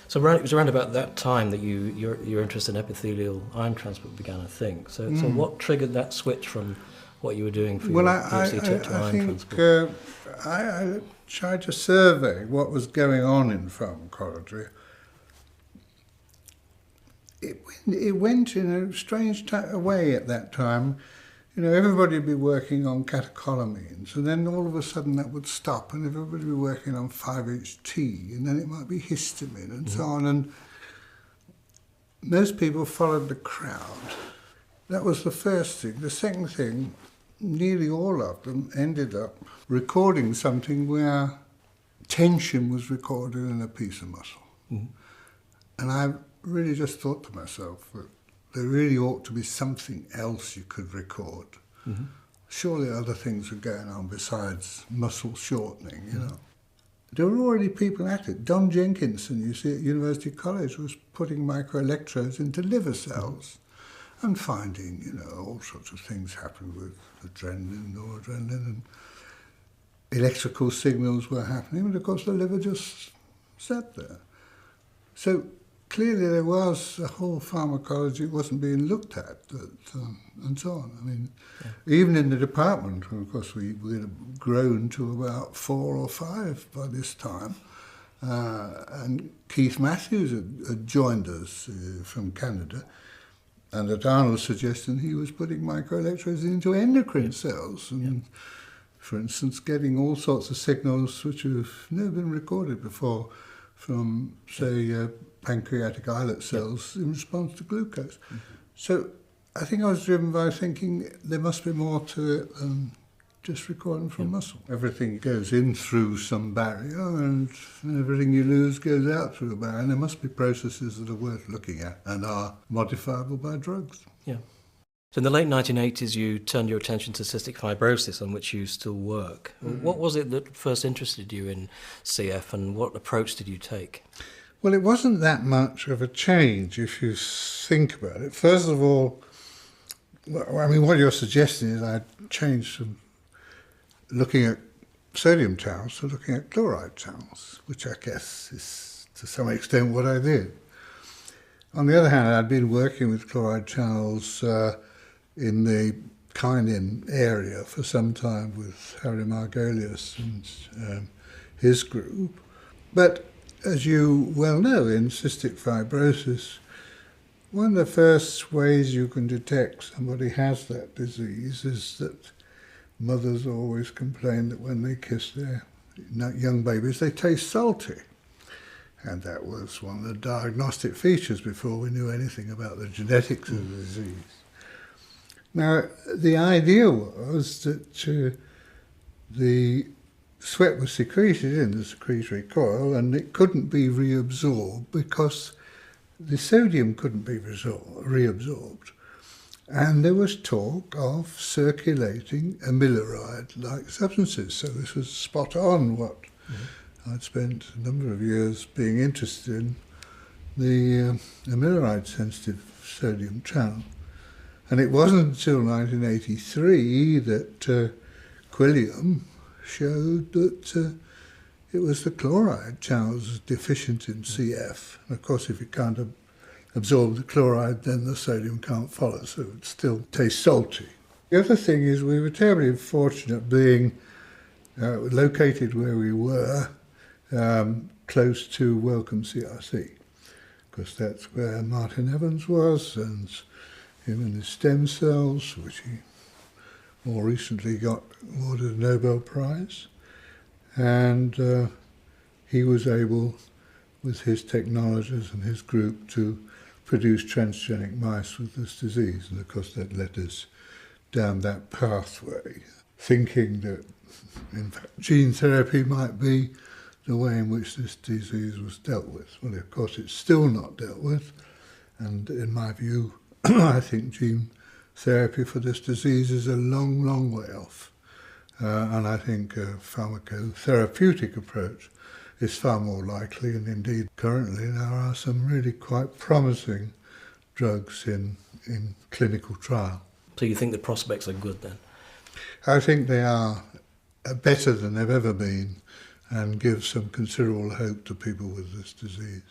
So it was around about that time that your interest in epithelial iron transport began, I think. So what triggered that switch from what you were doing for your PhD to iron transport? I tried to survey what was going on in pharmacology. It went in a strange way at that time. You know, everybody would be working on catecholamines, and then all of a sudden that would stop, and everybody would be working on 5-HT, and then it might be histamine, and so on. And most people followed the crowd. That was the first thing. The second thing, nearly all of them ended up recording something where tension was recorded in a piece of muscle. And I really just thought to myself that there really ought to be something else you could record. Surely other things were going on besides muscle shortening, you know. There were already people at it. Don Jenkinson, you see, at University College, was putting microelectrodes into liver cells and finding, you know, all sorts of things happened with adrenaline, noradrenaline, and electrical signals were happening, and of course the liver just sat there. So clearly there was a whole pharmacology wasn't being looked at, and so on. I mean, even in the department, of course, we had grown to about 4 or 5 by this time, and Keith Matthews had joined us from Canada, and at Arnold's suggestion, he was putting microelectrodes into endocrine cells, and for instance, getting all sorts of signals which have never been recorded before from, say, pancreatic islet cells in response to glucose. So I think I was driven by thinking there must be more to it than just recording from muscle. Everything goes in through some barrier, and everything you lose goes out through a barrier. And there must be processes that are worth looking at and are modifiable by drugs. Yeah. So in the late 1980s, you turned your attention to cystic fibrosis, on which you still work. What was it that first interested you in CF, and what approach did you take? Well, it wasn't that much of a change if you think about it. First of all, I mean, what you're suggesting is I changed from looking at sodium channels to looking at chloride channels, which I guess is to some extent what I did. On the other hand, I'd been working with chloride channels in the kinin area for some time with Harry Margolius and his group. But as you well know, in cystic fibrosis, one of the first ways you can detect somebody has that disease is that mothers always complain that when they kiss their young babies, they taste salty. And that was one of the diagnostic features before we knew anything about the genetics of the disease. Now, the idea was that the sweat was secreted in the secretory coil, and it couldn't be reabsorbed because the sodium couldn't be reabsorbed. And there was talk of circulating amiloride-like substances. So this was spot on what I'd spent a number of years being interested in, the amiloride-sensitive sodium channel. And it wasn't until 1983 that Quilliam showed that it was the chloride channels deficient in CF. And of course, if you can't absorb the chloride, then the sodium can't follow, so it still tastes salty. The other thing is we were terribly fortunate being located where we were, close to Wellcome CRC, because that's where Martin Evans was, and him and his stem cells, which he more recently got awarded a Nobel Prize. And he was able, with his technologies and his group, to produce transgenic mice with this disease. And of course that led us down that pathway, thinking that, in fact, gene therapy might be the way in which this disease was dealt with. Well, of course, it's still not dealt with. And in my view, I think gene therapy for this disease is a long, long way off. And I think a pharmacotherapeutic approach is far more likely, and indeed currently there are some really quite promising drugs in clinical trial. So you think the prospects are good then? I think they are better than they've ever been and give some considerable hope to people with this disease.